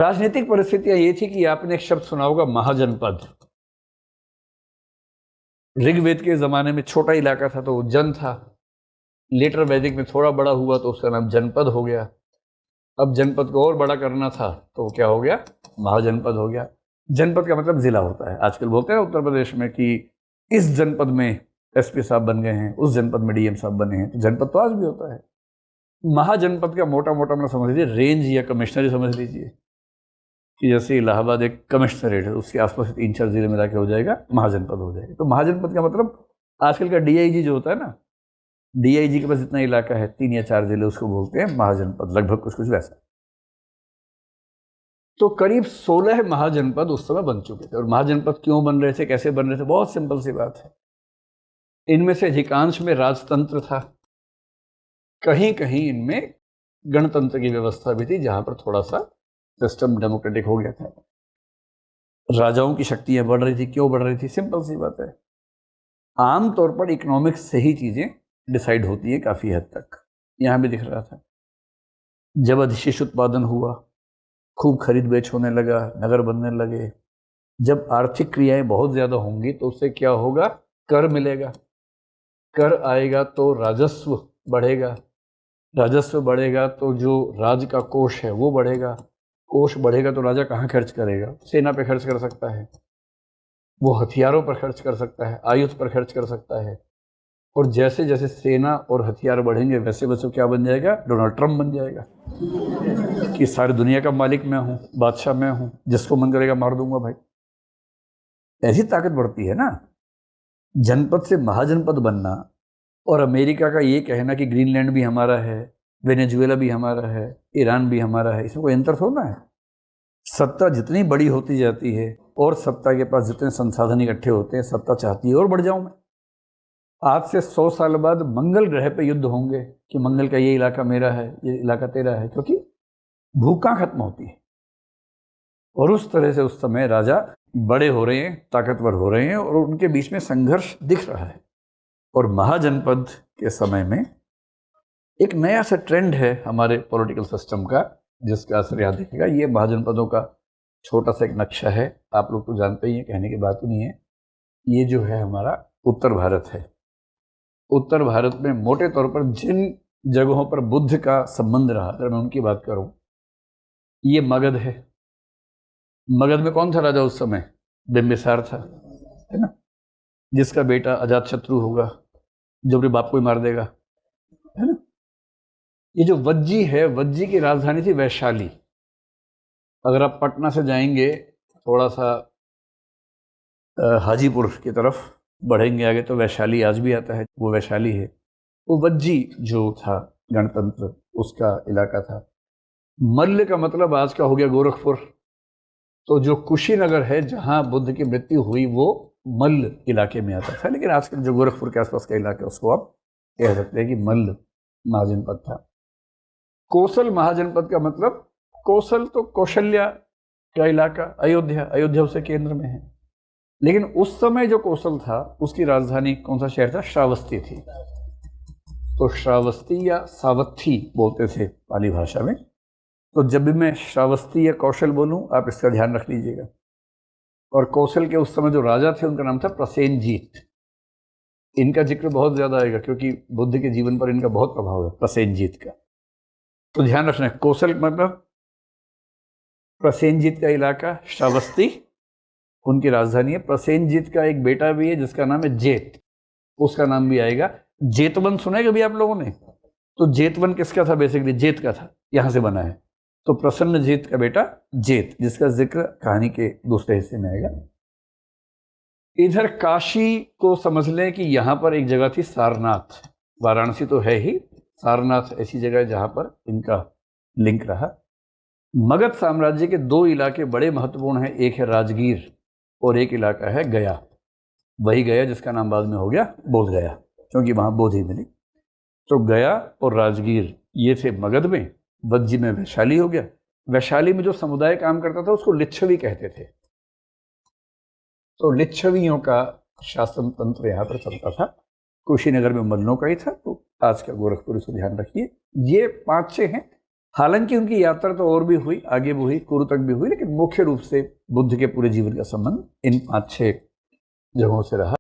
राजनीतिक परिस्थितियां ये थी कि आपने एक शब्द सुना होगा, महाजनपद। ऋग्वेद के जमाने में छोटा इलाका था तो वो जन था। लेटर वैदिक में थोड़ा बड़ा हुआ तो उसका नाम जनपद हो गया। अब जनपद को और बड़ा करना था तो वो क्या हो गया, महाजनपद हो गया। जनपद का मतलब जिला होता है। आजकल बोलते हैं उत्तर प्रदेश में कि इस जनपद में एसपी साहब बन गए हैं, उस जनपद में डीएम साहब बने हैं, तो जनपद तो आज भी होता है। महाजनपद का मोटा मोटा मतलब समझ लीजिए रेंज या कमिश्नरी समझ लीजिए कि जैसे इलाहाबाद एक कमिश्नरेट है, उसके आसपास 3-4 जिले मिला के हो जाएगा, महाजनपद हो जाएगा। तो महाजनपद का मतलब आजकल का डीआईजी जो होता है ना, डीआईजी के पास जितना इलाका है 3 या 4 जिले, उसको बोलते हैं महाजनपद, लगभग कुछ कुछ वैसा। तो करीब 16 महाजनपद उस समय बन चुके थे। और महाजनपद क्यों बन रहे थे, कैसे बन रहे थे, बहुत सिंपल सी बात है। इनमें से अधिकांश में राजतंत्र था, कहीं कहीं इनमें गणतंत्र की व्यवस्था भी थी, जहां पर थोड़ा सा सिस्टम डेमोक्रेटिक हो गया था। राजाओं की शक्तियां बढ़ रही थी। क्यों बढ़ रही थी, सिंपल सी बात है। आमतौर पर इकोनॉमिक्स से ही चीजें डिसाइड होती है काफी हद तक। यहां भी दिख रहा था, जब अधिशेष उत्पादन हुआ, खूब खरीद बेच होने लगा, नगर बनने लगे, जब आर्थिक क्रियाएं बहुत ज्यादा होंगी तो उससे क्या होगा, कर मिलेगा। कर आएगा तो राजस्व बढ़ेगा, राजस्व बढ़ेगा तो जो राज्य का कोष है वो बढ़ेगा, कोष बढ़ेगा तो राजा कहाँ खर्च करेगा, सेना पे खर्च कर सकता है, वो हथियारों पर खर्च कर सकता है, आयुध पर खर्च कर सकता है। और जैसे जैसे सेना और हथियार बढ़ेंगे वैसे वैसे क्या बन जाएगा, डोनाल्ड ट्रंप बन जाएगा कि सारी दुनिया का मालिक मैं हूं, बादशाह मैं हूं, जिसको मन करेगा मार दूंगा भाई। ऐसी ताकत बढ़ती है ना। जनपद से महाजनपद बनना और अमेरिका का ये कहना कि ग्रीनलैंड भी हमारा है, वेनेजुएला भी हमारा है, ईरान भी हमारा है, इसमें कोई अंतर थोड़ा है। सत्ता जितनी बड़ी होती जाती है और सत्ता के पास जितने संसाधन इकट्ठे होते हैं, सत्ता चाहती है और बढ़ जाऊं मैं। आज से 100 साल बाद मंगल ग्रह पे युद्ध होंगे कि मंगल का ये इलाका मेरा है, ये इलाका तेरा है, क्योंकि भूखा खत्म होती है। और उस तरह से उस समय राजा बड़े हो रहे हैं, ताकतवर हो रहे हैं और उनके बीच में संघर्ष दिख रहा है। और महाजनपद के समय में एक नया सा ट्रेंड है हमारे पॉलिटिकल सिस्टम का, जिसका असर यहाँ दिखेगा। ये महाजनपदों का छोटा सा एक नक्शा है, आप लोग तो जानते ही हैं, कहने की बात ही नहीं है। ये जो है हमारा उत्तर भारत है। उत्तर भारत में मोटे तौर पर जिन जगहों पर बुद्ध का संबंध रहा, अगर मैं उनकी बात करूं, ये मगध है। मगध में कौन था राजा उस समय, बिंबिसार था, है ना, जिसका बेटा अजातशत्रु होगा, जो अपने बाप को ही मार देगा, है ना। ये जो वज्जी है, वज्जी की राजधानी थी वैशाली। अगर आप पटना से जाएंगे थोड़ा सा हाजीपुर की तरफ बढ़ेंगे आगे तो वैशाली आज भी आता है, वो वैशाली है। वो वज्जी जो था गणतंत्र, उसका इलाका था। मल्ल का मतलब आज का हो गया गोरखपुर। तो जो कुशीनगर है जहां बुद्ध की मृत्यु हुई, वो मल्ल इलाके में आता था। लेकिन आजकल जो गोरखपुर के आसपास का इलाका है उसको आप कह सकते हैं कि मल्ल महाजनपद था। कोसल महाजनपद का मतलब, कोसल तो कौशल्या का इलाका, अयोध्या, अयोध्या उसके केंद्र में है। लेकिन उस समय जो कोसल था उसकी राजधानी कौन सा शहर था, श्रावस्ती थी। तो श्रावस्ती या सावत्थी बोलते थे पाली भाषा में। तो जब भी मैं श्रावस्ती या कौशल बोलूं आप इसका ध्यान रख लीजिएगा। और कौशल के उस समय जो राजा थे उनका नाम था प्रसेनजीत। इनका जिक्र बहुत ज्यादा आएगा क्योंकि बुद्ध के जीवन पर इनका बहुत प्रभाव है, प्रसेनजीत का। तो ध्यान रखना है, कौशल मतलब प्रसेनजीत का इलाका श्रावस्ती उनकी राजधानी है। प्रसेनजीत का एक बेटा भी है जिसका नाम है जेत, उसका नाम भी आएगा। जेतवन सुना है कभी आप लोगों ने? तो जेतवन किसका था, बेसिकली जेत का था, यहां से बना है। तो प्रसन्नजीत का बेटा जेत, जिसका जिक्र कहानी के दूसरे हिस्से में आएगा। इधर काशी को समझ लें कि यहां पर एक जगह थी सारनाथ। वाराणसी तो है ही, सारनाथ ऐसी जगह जहां पर इनका लिंक रहा। मगध साम्राज्य के 2 इलाके बड़े महत्वपूर्ण हैं, एक है राजगीर और एक इलाका है गया। वही गया जिसका नाम बाद में हो गया बोध गया, क्योंकि वहां बोधि मिली। तो गया और राजगीर ये थे मगध में। वज्जी में वैशाली हो गया। वैशाली में जो समुदाय काम करता था उसको लिच्छवी कहते थे। तो लिच्छवियों का शासन तंत्र यहाँ पर चलता था। कुशीनगर में मल्लों का ही था। तो आज का गोरखपुर, इसको ध्यान रखिए। ये 5-6 हैं हालांकि उनकी यात्रा तो और भी हुई, आगे भी हुई, कुरु तक भी हुई, लेकिन मुख्य रूप से बुद्ध के पूरे जीवन का संबंध इन 5-6 जगहों से रहा।